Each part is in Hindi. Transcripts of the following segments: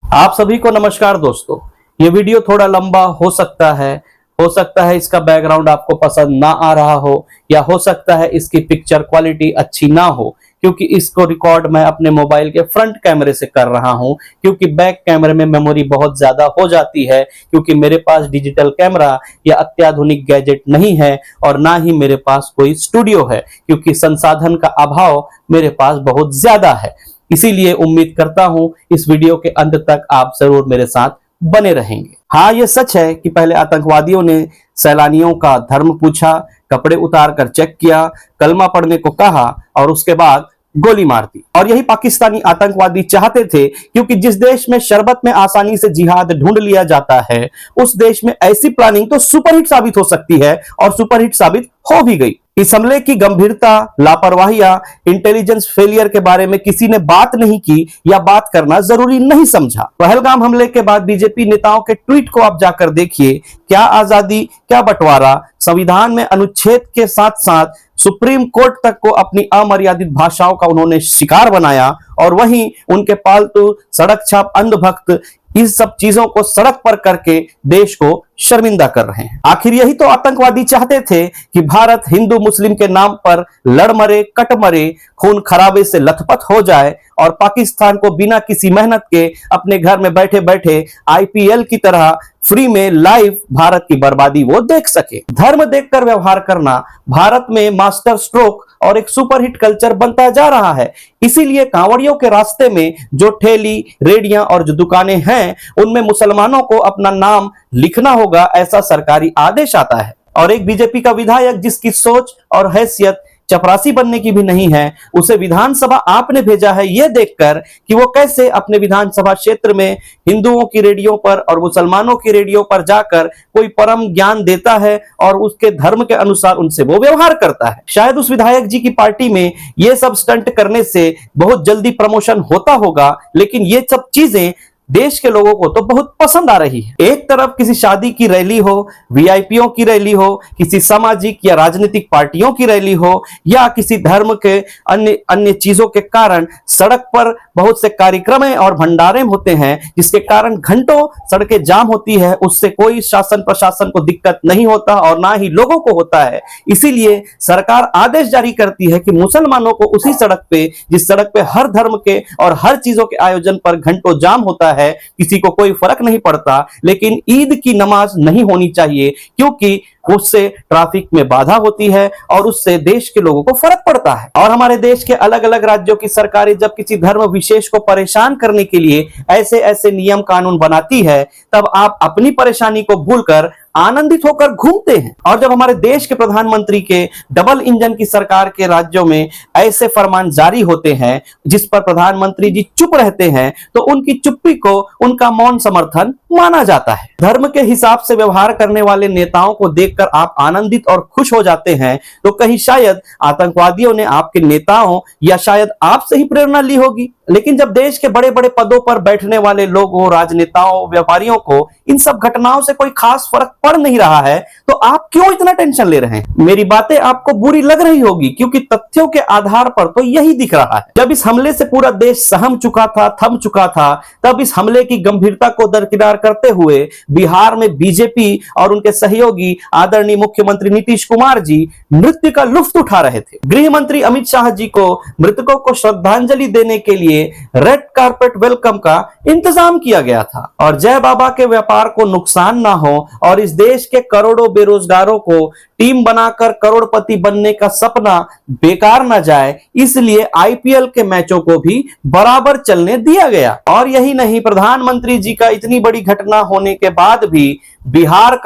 आप सभी को नमस्कार दोस्तों। ये वीडियो थोड़ा लंबा हो सकता है इसका बैकग्राउंड आपको पसंद ना आ रहा हो, या हो सकता है इसकी पिक्चर क्वालिटी अच्छी ना हो, क्योंकि इसको रिकॉर्ड मैं अपने मोबाइल के फ्रंट कैमरे से कर रहा हूं, क्योंकि बैक कैमरे में मेमोरी बहुत ज्यादा हो जाती है, क्योंकि मेरे पास डिजिटल कैमरा या अत्याधुनिक गैजेट नहीं है और ना ही मेरे पास कोई स्टूडियो है, क्योंकि संसाधन का अभाव मेरे पास बहुत ज्यादा है। इसीलिए उम्मीद करता हूं इस वीडियो के अंत तक आप जरूर मेरे साथ बने रहेंगे। हाँ, ये सच है कि पहले आतंकवादियों ने सैलानियों का धर्म पूछा, कपड़े उतार कर चेक किया, कलमा पढ़ने को कहा और उसके बाद गोली मार दी। और यही पाकिस्तानी आतंकवादी चाहते थे, क्योंकि जिस देश में शरबत में आसानी से जिहाद ढूंढ लिया जाता है, उस देश में ऐसी प्लानिंग तो सुपरहिट साबित हो सकती है, और सुपरहिट साबित हो भी गई। इस हमले की गंभीरता, लापरवाही या इंटेलिजेंस फेलियर के बारे में किसी ने बात नहीं की या बात करना जरूरी नहीं समझा। पहलगाम हमले के बाद बीजेपी नेताओं के ट्वीट को आप जाकर देखिए। क्या आजादी, क्या बंटवारा, संविधान में अनुच्छेद के साथ साथ सुप्रीम कोर्ट तक को अपनी अमर्यादित भाषाओं का उन्होंने शिकार बनाया, और वहीं उनके पालतू सड़क छाप अंधभक्त इस सब चीजों को सड़क पर करके देश को शर्मिंदा कर रहे हैं। आखिर यही तो आतंकवादी चाहते थे कि भारत हिंदू मुस्लिम के नाम पर लड़ मरे, कट मरे, खून खराबे से लथपथ हो जाए, और पाकिस्तान को बिना किसी मेहनत के अपने घर में बैठे बैठे आईपीएल की तरह फ्री में लाइव भारत की बर्बादी वो देख सके। धर्म देखकर व्यवहार करना भारत में मास्टर स्ट्रोक और एक सुपरहिट कल्चर बनता जा रहा है। इसीलिए कांवड़ियों के रास्ते में जो ठेली, रेडियां और जो दुकानें हैं, उनमें मुसलमानों को अपना नाम लिखना होगा, ऐसा सरकारी आदेश आता है। और एक बीजेपी का विधायक जिसकी सोच और हैसियत चपरासी बनने की भी नहीं है, उसे विधानसभा आपने भेजा है यह देखकर कि वो कैसे अपने विधानसभा क्षेत्र में हिंदुओं की रेडियो पर और मुसलमानों की रेडियो पर जाकर कोई परम ज्ञान देता है और उसके धर्म के अनुसार उनसे वो व्यवहार करता है। शायद उस विधायक जी की पार्टी में ये सब स्टंट करने से बहुत जल्दी प्रमोशन होता होगा, लेकिन ये सब चीजें देश के लोगों को तो बहुत पसंद आ रही है। एक तरफ किसी शादी की रैली हो, वीआईपीओ की रैली हो, किसी सामाजिक या राजनीतिक पार्टियों की रैली हो, या किसी धर्म के अन्य अन्य चीजों के कारण सड़क पर बहुत से कार्यक्रम और भंडारे होते हैं, जिसके कारण घंटों सड़कें जाम होती है। उससे कोई शासन प्रशासन को दिक्कत नहीं होता और ना ही लोगों को होता है। इसीलिए सरकार आदेश जारी करती है कि मुसलमानों को उसी सड़क पे, जिस सड़क पे हर धर्म के और हर चीजों के आयोजन पर घंटों जाम होता है, किसी को कोई फर्क नहीं पड़ता, लेकिन ईद की नमाज नहीं होनी चाहिए, क्योंकि उससे ट्रैफिक में बाधा होती है और उससे देश के लोगों को फर्क पड़ता है। और हमारे देश के अलग अलग राज्यों की सरकारें जब किसी धर्म विशेष को परेशान करने के लिए ऐसे ऐसे नियम कानून बनाती है, तब आप अपनी परेशानी को भूलकर आनंदित होकर घूमते हैं। और जब हमारे देश के प्रधानमंत्री के डबल इंजन की सरकार के राज्यों में ऐसे फरमान जारी होते हैं जिस पर प्रधानमंत्री जी चुप रहते हैं, तो उनकी चुप्पी को उनका मौन समर्थन माना जाता है। धर्म के हिसाब से व्यवहार करने वाले नेताओं को देखकर आप आनंदित और खुश हो जाते हैं, तो कहीं शायद आतंकवादियों ने आपके नेताओं या शायद आपसे ही प्रेरणा ली होगी। लेकिन जब देश के बड़े बड़े पदों पर बैठने वाले लोगों, राजनेताओं, व्यापारियों को इन सब घटनाओं से कोई खास फर्क पड़ नहीं रहा है, तो आप क्यों इतना टेंशन ले रहे हैं? मेरी बातें आपको बुरी लग रही होगी, क्योंकि तथ्यों के आधार पर तो यही दिख रहा है। जब इस हमले से पूरा देश सहम चुका था, थम चुका था, तब इस हमले की गंभीरता को दरकिनार करते हुए बिहार में बीजेपी और उनके सहयोगी आदरणीय मुख्यमंत्री नीतीश कुमार जी नृत्य का लुत्फ उठा रहे थे। गृह मंत्री अमित शाह जी को मृतकों को श्रद्धांजलि देने के लिए रेड कारपेट वेलकम का इंतजाम किया गया था। और जय बाबा के व्यापार को नुकसान ना हो और इस देश के करोड़ों बेरोजगारों को टीम बनाकर करोड़पति बनने का सपना बेकार ना जाए, इसलिए आईपीएल के मैचों को भी बराबर चलने दिया गया। और यही नहीं, प्रधानमंत्री जी का इतनी बड़ी घटना होने के बाद भी बिहार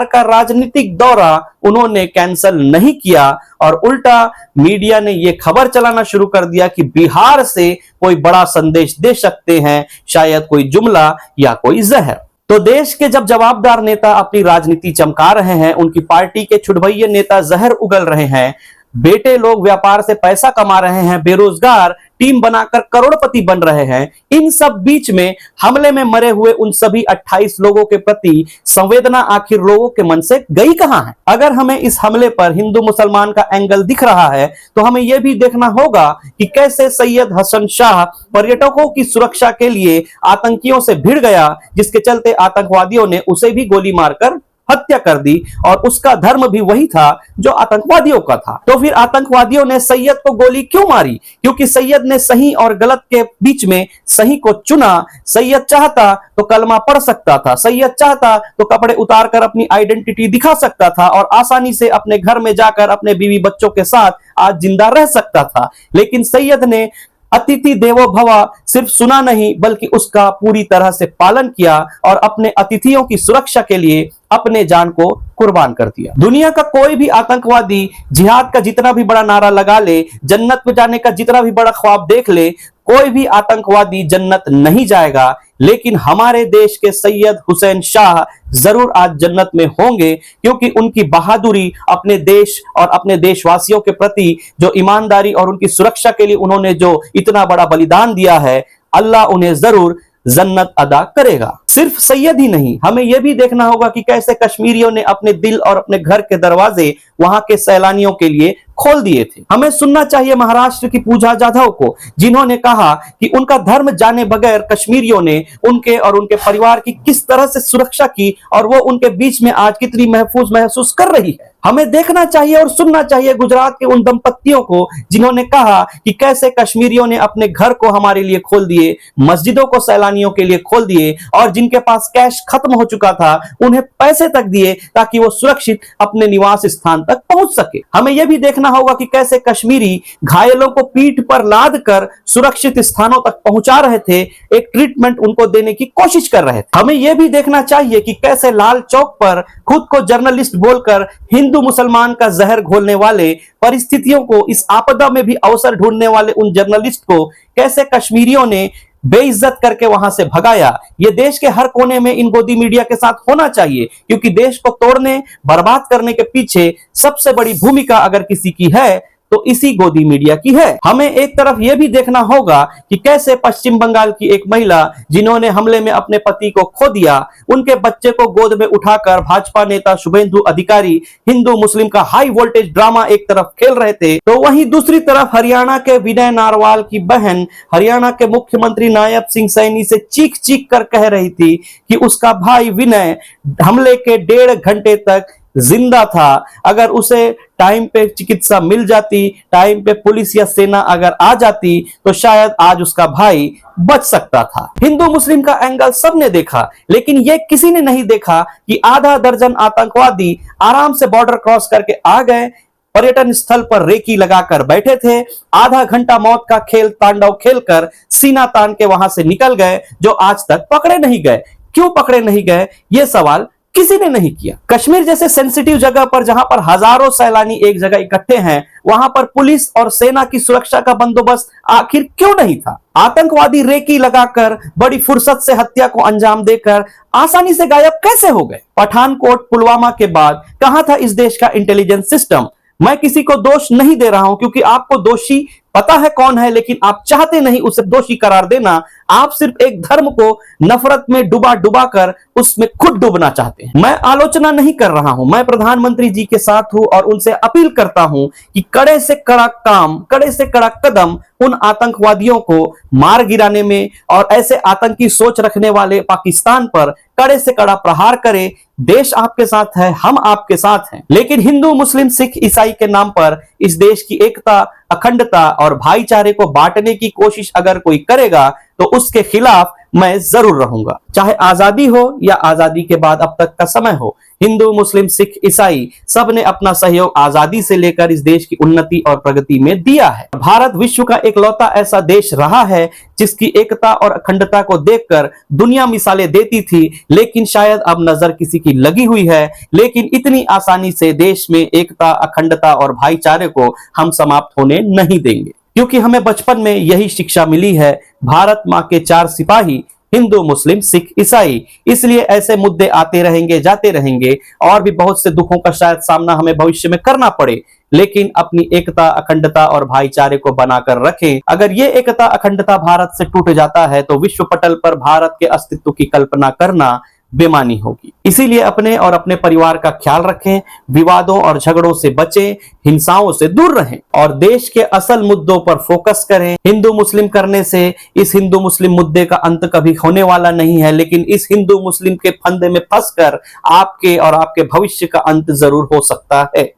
का राजनीतिक दौरा उन्होंने कैंसिल नहीं किया, और उल्टा मीडिया ने यह खबर चलाना शुरू कर दिया कि बिहार से कोई बड़ा संदेश दे सकते हैं, शायद कोई जुमला या कोई जहर। तो देश के जब जवाबदार नेता अपनी राजनीति चमका रहे हैं, उनकी पार्टी के छुड़भैये नेता जहर उगल रहे हैं, बेटे लोग व्यापार से पैसा कमा रहे हैं, बेरोजगार टीम बनाकर करोड़पति बन रहे हैं। इन सब बीच में हमले में मरे हुए उन सभी 28 लोगों के प्रति संवेदना आखिर लोगों के मन से गई कहां है? अगर हमें इस हमले पर हिंदू मुसलमान का एंगल दिख रहा है तो हमें यह भी देखना होगा कि कैसे सैयद हसन शाह पर्यटकों की सुरक्षा के लिए आतंकियों से भिड़ गया, जिसके चलते आतंकवादियों ने उसे भी गोली मारकर हत्या कर दी, और उसका धर्म भी वही था जो आतंकवादियों का था। तो फिर आतंकवादियों ने सैयद को गोली क्यों मारी? क्योंकि सैयद ने सही और गलत के बीच में सही को चुना। सैयद चाहता तो कलमा पढ़ सकता था, सैयद चाहता तो कपड़े उतारकर अपनी आइडेंटिटी दिखा सकता था और आसानी से अपने घर में जाकर अपने बीवी बच्चों के साथ आज जिंदा रह सकता था। लेकिन सैयद ने अतिथि देवो भव सिर्फ सुना नहीं बल्कि उसका पूरी तरह से पालन किया और अपने अतिथियों की सुरक्षा के लिए अपने जान को कुर्बान कर दिया। दुनिया का कोई भी आतंकवादी जिहाद का जितना भी बड़ा नारा लगा ले, जन्नत में जाने का जितना भी बड़ा ख्वाब देख ले, कोई भी आतंकवादी जन्नत नहीं जाएगा। लेकिन हमारे देश के सैयद हुसैन शाह जरूर आज जन्नत में होंगे, क्योंकि उनकी बहादुरी, अपने देश और अपने देशवासियों के प्रति जो ईमानदारी और उनकी सुरक्षा के लिए उन्होंने जो इतना बड़ा बलिदान दिया है, अल्लाह उन्हें जरूर जन्नत अदा करेगा। सिर्फ सैयद ही नहीं, हमें यह भी देखना होगा कि कैसे कश्मीरियों ने अपने दिल और अपने घर के दरवाजे वहां के सैलानियों के लिए खोल दिए थे। हमें सुनना चाहिए महाराष्ट्र की पूजा जाधव को, जिन्होंने कहा कि उनका धर्म जाने बगैर कश्मीरियों ने उनके और उनके परिवार की किस तरह से सुरक्षा की और वो उनके बीच में आज कितनी महफूज महसूस कर रही है। हमें देखना चाहिए और सुनना चाहिए गुजरात के उन दंपतियों को, जिन्होंने कहा कि कैसे कश्मीरियों ने अपने घर को हमारे लिए खोल दिए, मस्जिदों को सैलानियों के लिए खोल दिए, और जिनके पास कैश खत्म हो चुका था उन्हें पैसे तक दिए ताकि वो सुरक्षित अपने निवास स्थान तक पहुंच सके। हमें यह भी देखना होगा कि कैसे कश्मीरी घायलों को पीठ पर लाद कर सुरक्षित स्थानों तक पहुंचा रहे थे, एक ट्रीटमेंट उनको देने की कोशिश कर रहे थे। हमें यह भी देखना चाहिए कि कैसे लाल चौक पर खुद को जर्नलिस्ट बोलकर हिंदू मुसलमान का जहर घोलने वाले, परिस्थितियों को इस आपदा में भी अवसर ढूंढने वाले उन जर्नलिस्ट को कैसे कश्मीरियों ने बेइज्जत करके वहां से भगाया। ये देश के हर कोने में इन गोदी मीडिया के साथ होना चाहिए, क्योंकि देश को तोड़ने, बर्बाद करने के पीछे सबसे बड़ी भूमिका अगर किसी की है तो इसी गोदी मीडिया की है। हमें एक तरफ यह भी देखना होगा कि कैसे पश्चिम बंगाल की एक महिला, जिन्होंने हमले में अपने पति को खो दिया, उनके बच्चे को गोद में उठाकर भाजपा नेता शुभेंदु अधिकारी हिंदू मुस्लिम का हाई वोल्टेज ड्रामा एक तरफ खेल रहे थे, तो वहीं दूसरी तरफ हरियाणा के विनय नारवाल की बहन हरियाणा के मुख्यमंत्री नायब सिंह सैनी से चीख चीख कर कह रही थी कि उसका भाई विनय हमले के 1.5 घंटे तक जिंदा था। अगर उसे टाइम पे चिकित्सा मिल जाती, टाइम पे पुलिस या सेना अगर आ जाती, तो शायद आज उसका भाई बच सकता था। हिंदू मुस्लिम का एंगल सबने देखा, लेकिन यह किसी ने नहीं देखा कि आधा दर्जन आतंकवादी आराम से बॉर्डर क्रॉस करके आ गए, पर्यटन स्थल पर रेकी लगाकर बैठे थे, आधा घंटा मौत का खेल तांडव खेलकर सीना तान के वहां से निकल गए, जो आज तक पकड़े नहीं गए। क्यों पकड़े नहीं गए, यह सवाल किसी ने नहीं किया। कश्मीर जैसे सेंसिटिव जगह पर, जहां पर हजारों सैलानी एक जगह इकट्ठे हैं, वहां पर पुलिस और सेना की सुरक्षा का बंदोबस्त आखिर क्यों नहीं था? आतंकवादी रेकी लगाकर बड़ी फुर्सत से हत्या को अंजाम देकर आसानी से गायब कैसे हो गए? पठानकोट, पुलवामा के बाद कहां था इस देश का इंटेलिजेंस सिस्टम? मैं किसी को दोष नहीं दे रहा हूं, क्योंकि आपको दोषी पता है कौन है, लेकिन आप चाहते नहीं उसे दोषी करार देना। आप सिर्फ एक धर्म को नफरत में डुबा डुबा कर उसमें खुद डूबना चाहते हैं। मैं आलोचना नहीं कर रहा हूं, मैं प्रधानमंत्री जी के साथ हूं और उनसे अपील करता हूं कि कड़े से कड़ा काम, कड़े से कड़ा कदम उन आतंकवादियों को मार गिराने में और ऐसे आतंकी सोच रखने वाले पाकिस्तान पर कड़े से कड़ा प्रहार करे। देश आपके साथ है, हम आपके साथ हैं, लेकिन हिंदू मुस्लिम सिख ईसाई के नाम पर इस देश की एकता, अखंडता और भाईचारे को बांटने की कोशिश अगर कोई करेगा तो उसके खिलाफ मैं जरूर रहूंगा। चाहे आजादी हो या आजादी के बाद अब तक का समय हो, हिंदू मुस्लिम सिख ईसाई सब ने अपना सहयोग आजादी से लेकर इस देश की उन्नति और प्रगति में दिया है। भारत विश्व का एकलौता ऐसा देश रहा है जिसकी एकता और अखंडता को देखकर दुनिया मिसालें देती थी, लेकिन शायद अब नजर किसी की लगी हुई है। लेकिन इतनी आसानी से देश में एकता, अखंडता और भाईचारे को हम समाप्त होने नहीं देंगे, क्योंकि हमें बचपन में यही शिक्षा मिली है। भारत माँ के 4 सिपाही हिंदू, मुस्लिम, सिख, ईसाई। इसलिए ऐसे मुद्दे आते रहेंगे, जाते रहेंगे, और भी बहुत से दुखों का शायद सामना हमें भविष्य में करना पड़े, लेकिन अपनी एकता, अखंडता और भाईचारे को बनाकर रखें। अगर ये एकता, अखंडता भारत से टूट जाता है तो विश्व पटल पर भारत के अस्तित्व की कल्पना करना बेमानी होगी। इसीलिए अपने और अपने परिवार का ख्याल रखें, विवादों और झगड़ों से बचें, हिंसाओं से दूर रहें और देश के असल मुद्दों पर फोकस करें। हिंदू मुस्लिम करने से इस हिंदू मुस्लिम मुद्दे का अंत कभी होने वाला नहीं है, लेकिन इस हिंदू मुस्लिम के फंदे में फंसकर आपके और आपके भविष्य का अंत जरूर हो सकता है।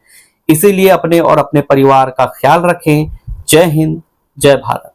इसीलिए अपने और अपने परिवार का ख्याल रखें। जय हिंद, जय भारत।